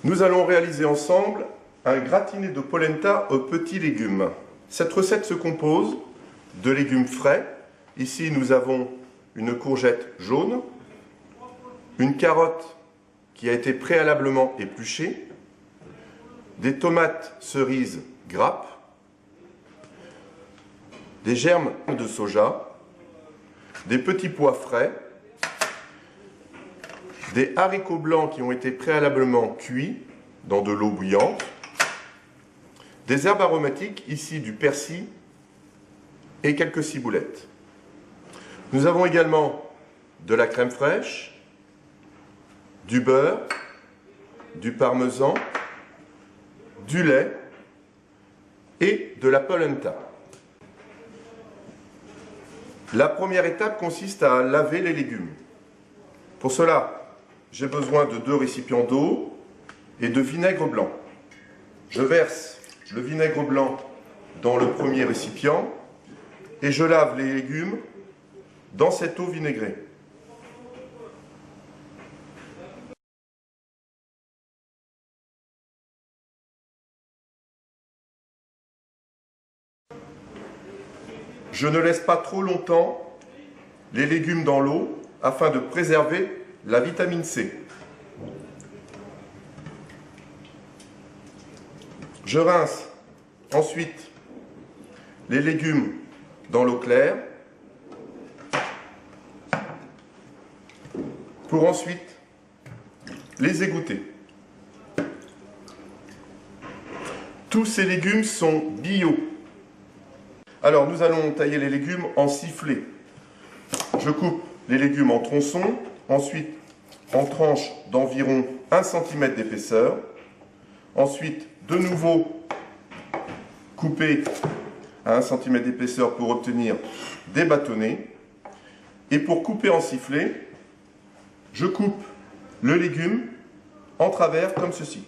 Nous allons réaliser ensemble un gratiné de polenta aux petits légumes. Cette recette se compose de légumes frais. Ici, nous avons une courgette jaune, une carotte qui a été préalablement épluchée, des tomates cerises grappes, des germes de soja, des petits pois frais, des haricots blancs qui ont été préalablement cuits dans de l'eau bouillante, des herbes aromatiques, ici du persil et quelques ciboulettes. Nous avons également de la crème fraîche, du beurre, du parmesan, du lait et de la polenta. La première étape consiste à laver les légumes. Pour cela, j'ai besoin de 2 récipients d'eau et de vinaigre blanc. Je verse le vinaigre blanc dans le premier récipient et je lave les légumes dans cette eau vinaigrée. Je ne laisse pas trop longtemps les légumes dans l'eau afin de préserver la vitamine C. Je rince ensuite les légumes dans l'eau claire pour ensuite les égoutter. Tous ces légumes sont bio. Alors nous allons tailler les légumes en sifflets. Je coupe les légumes en tronçons, ensuite en tranches d'environ 1 cm d'épaisseur, ensuite de nouveau coupé à 1 cm d'épaisseur pour obtenir des bâtonnets. Et pour couper en sifflets, je coupe le légume en travers comme ceci.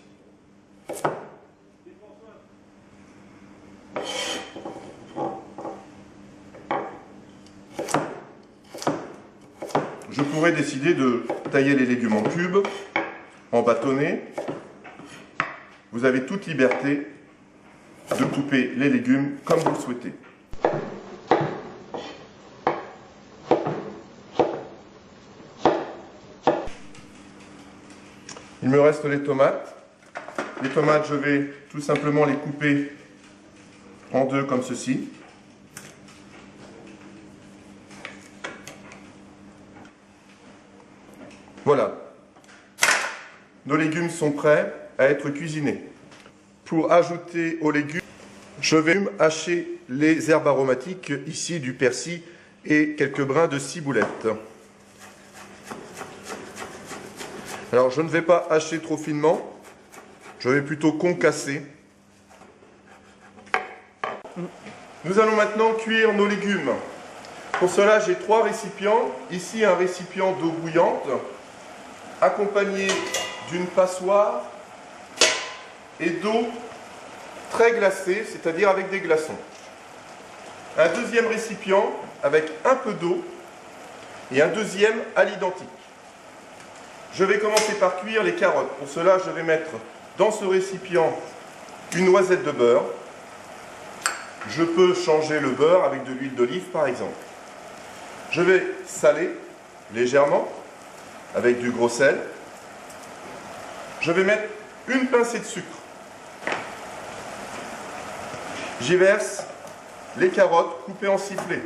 Je pourrais décider de tailler les légumes en cubes, en bâtonnets. Vous avez toute liberté de couper les légumes comme vous le souhaitez. Il me reste les tomates. Les tomates, je vais tout simplement les couper en 2 comme ceci. Voilà, nos légumes sont prêts à être cuisinés. Pour ajouter aux légumes, je vais hacher les herbes aromatiques, ici du persil et quelques brins de ciboulette. Alors je ne vais pas hacher trop finement, je vais plutôt concasser. Nous allons maintenant cuire nos légumes. Pour cela, j'ai 3 récipients. Ici, un récipient d'eau bouillante, accompagné d'une passoire et d'eau très glacée, c'est-à-dire avec des glaçons. Un deuxième récipient avec un peu d'eau et un deuxième à l'identique. Je vais commencer par cuire les carottes. Pour cela, je vais mettre dans ce récipient une noisette de beurre. Je peux changer le beurre avec de l'huile d'olive par exemple. Je vais saler légèrement avec du gros sel. Je vais mettre une pincée de sucre. J'y verse les carottes coupées en sifflets.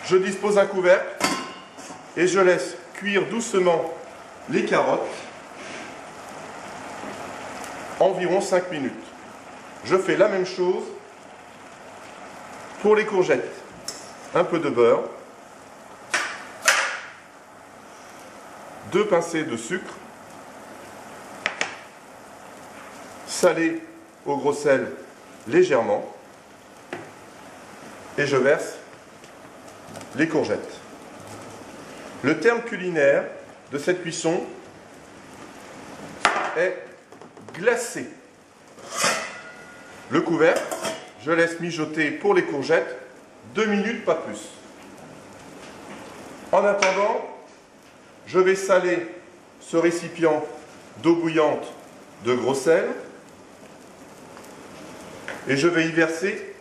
Je dispose un couvercle et je laisse cuire doucement les carottes environ 5 minutes. Je fais la même chose pour les courgettes. Un peu de beurre, 2 pincées de sucre, salé au gros sel légèrement, et je verse les courgettes. Le terme culinaire de cette cuisson est glacé. Le couvercle, je laisse mijoter pour les courgettes 2 minutes, pas plus. En attendant, je vais saler ce récipient d'eau bouillante de gros sel et je vais y verser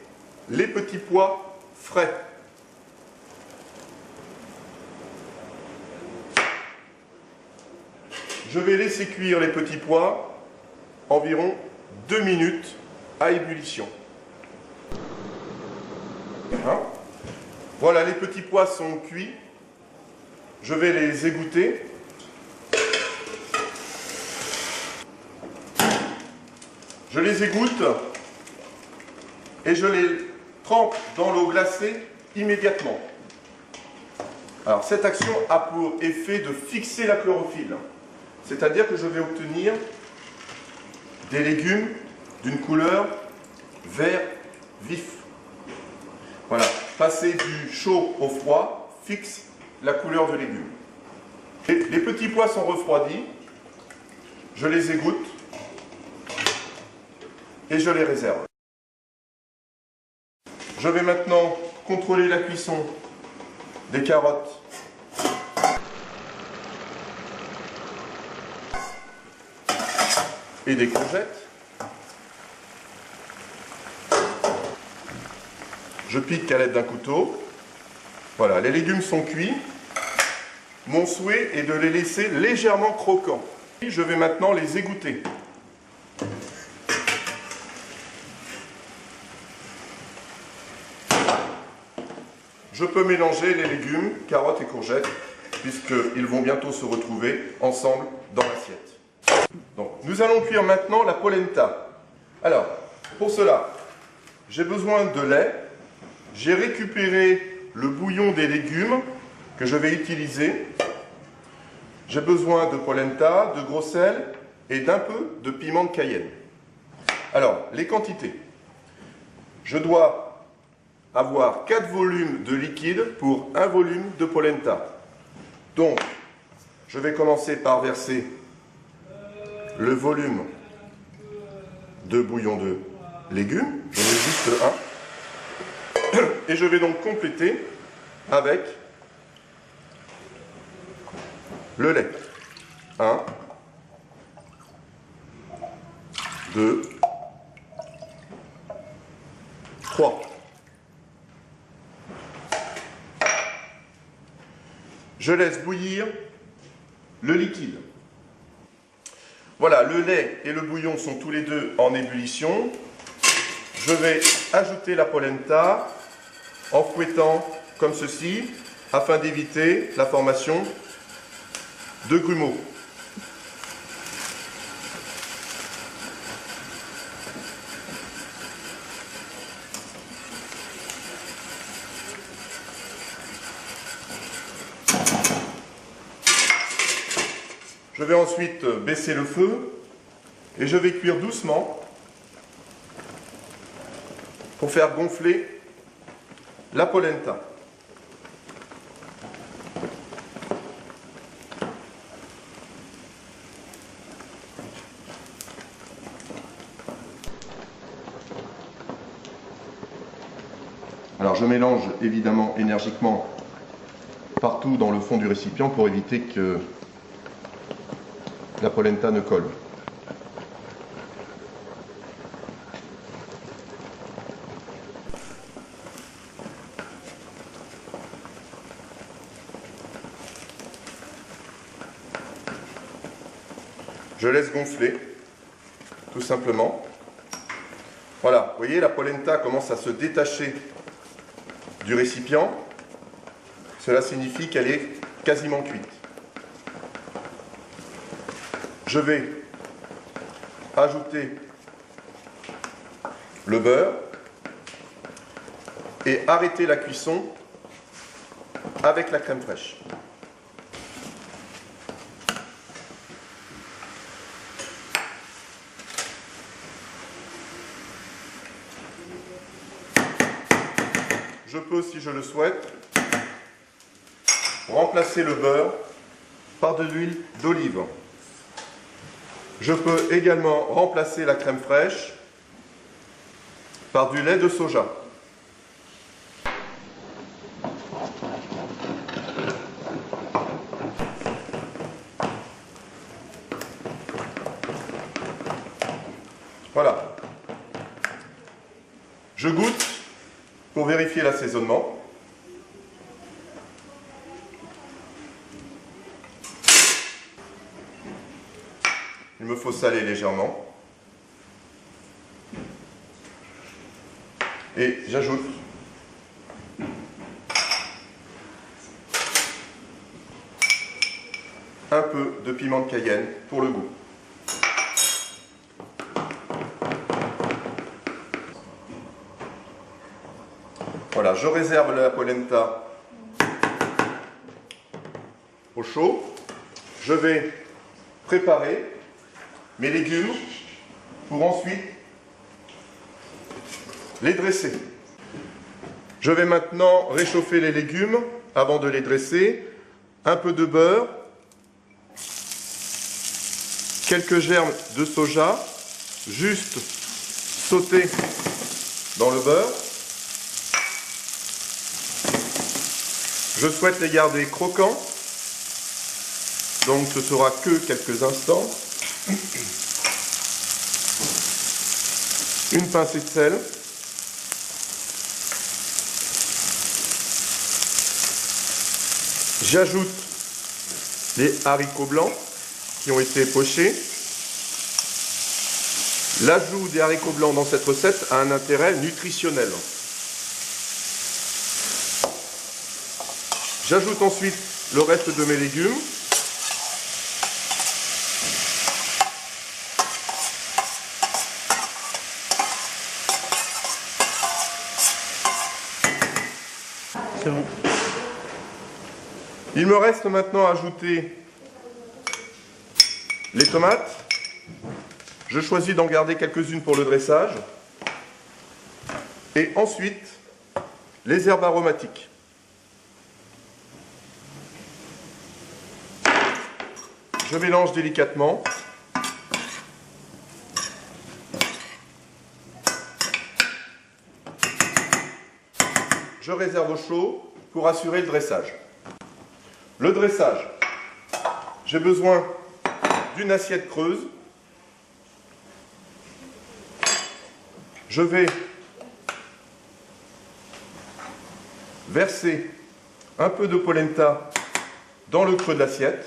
les petits pois frais. Je vais laisser cuire les petits pois environ 2 minutes à ébullition. Voilà, les petits pois sont cuits. Je vais les égoutter. Je les égoutte et je les trempe dans l'eau glacée immédiatement. Alors cette action a pour effet de fixer la chlorophylle. C'est-à-dire que je vais obtenir des légumes d'une couleur vert vif. Voilà, passer du chaud au froid fixe la couleur de légumes. Les petits pois sont refroidis, je les égoutte et je les réserve. Je vais maintenant contrôler la cuisson des carottes et des courgettes. Je pique à l'aide d'un couteau. Voilà, les légumes sont cuits. Mon souhait est de les laisser légèrement croquants. Je vais maintenant les égoutter. Je peux mélanger les légumes, carottes et courgettes, puisqu'ils vont bientôt se retrouver ensemble dans l'assiette. Donc, nous allons cuire maintenant la polenta. Alors, pour cela, j'ai besoin de lait. J'ai récupéré le bouillon des légumes que je vais utiliser. J'ai besoin de polenta, de gros sel et d'un peu de piment de Cayenne. Alors, les quantités. Je dois avoir 4 volumes de liquide pour 1 volume de polenta. Donc, je vais commencer par verser le volume de bouillon de légumes. J'en ai juste un. Et je vais donc compléter avec le lait. 1, 2, 3. Je laisse bouillir le liquide. Voilà, le lait et le bouillon sont tous les deux en ébullition. Je vais ajouter la polenta en fouettant comme ceci, afin d'éviter la formation de grumeaux. Je vais ensuite baisser le feu et je vais cuire doucement pour faire gonfler la polenta. Alors je mélange évidemment énergiquement partout dans le fond du récipient pour éviter que la polenta ne colle. Je laisse gonfler, tout simplement. Voilà, vous voyez, la polenta commence à se détacher du récipient. Cela signifie qu'elle est quasiment cuite. Je vais ajouter le beurre et arrêter la cuisson avec la crème fraîche. Je peux, si je le souhaite, remplacer le beurre par de l'huile d'olive. Je peux également remplacer la crème fraîche par du lait de soja. Voilà. Je goûte pour vérifier l'assaisonnement. Il me faut saler légèrement. Et j'ajoute un peu de piment de Cayenne pour le goût. Voilà, je réserve la polenta au chaud. Je vais préparer mes légumes pour ensuite les dresser. Je vais maintenant réchauffer les légumes avant de les dresser. Un peu de beurre, quelques germes de soja, juste sautés dans le beurre. Je souhaite les garder croquants, donc ce sera que quelques instants. Une pincée de sel. J'ajoute les haricots blancs qui ont été pochés. L'ajout des haricots blancs dans cette recette a un intérêt nutritionnel. J'ajoute ensuite le reste de mes légumes. C'est bon. Il me reste maintenant à ajouter les tomates. Je choisis d'en garder quelques-unes pour le dressage. Et ensuite, les herbes aromatiques. Je mélange délicatement. Je réserve au chaud pour assurer le dressage. Le dressage, j'ai besoin d'une assiette creuse. Je vais verser un peu de polenta dans le creux de l'assiette.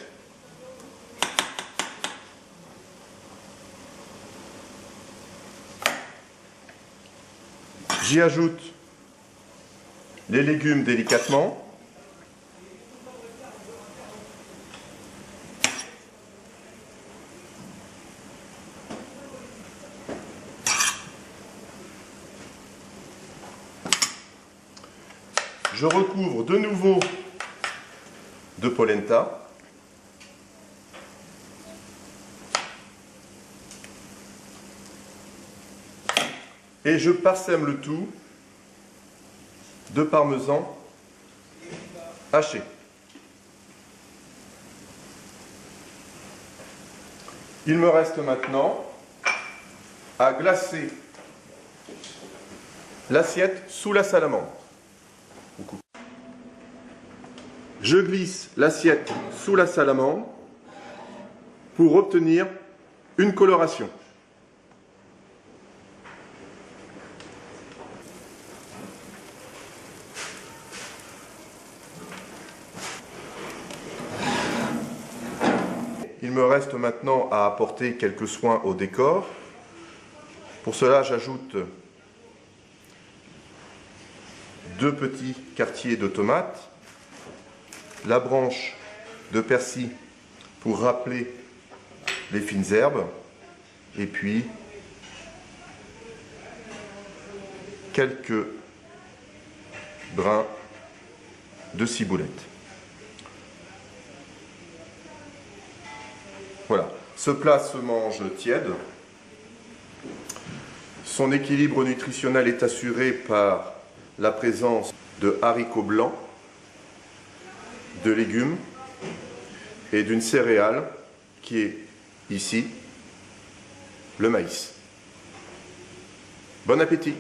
J'y ajoute les légumes délicatement. Je recouvre de nouveau de polenta. Et je parsème le tout de parmesan haché. Il me reste maintenant à glacer l'assiette sous la salamandre. Je glisse l'assiette sous la salamandre pour obtenir une coloration. Il me reste maintenant à apporter quelques soins au décor. Pour cela, j'ajoute 2 petits quartiers de tomates, la branche de persil pour rappeler les fines herbes, et puis quelques brins de ciboulette. Voilà, ce plat se mange tiède. Son équilibre nutritionnel est assuré par la présence de haricots blancs, de légumes et d'une céréale qui est ici le maïs. Bon appétit!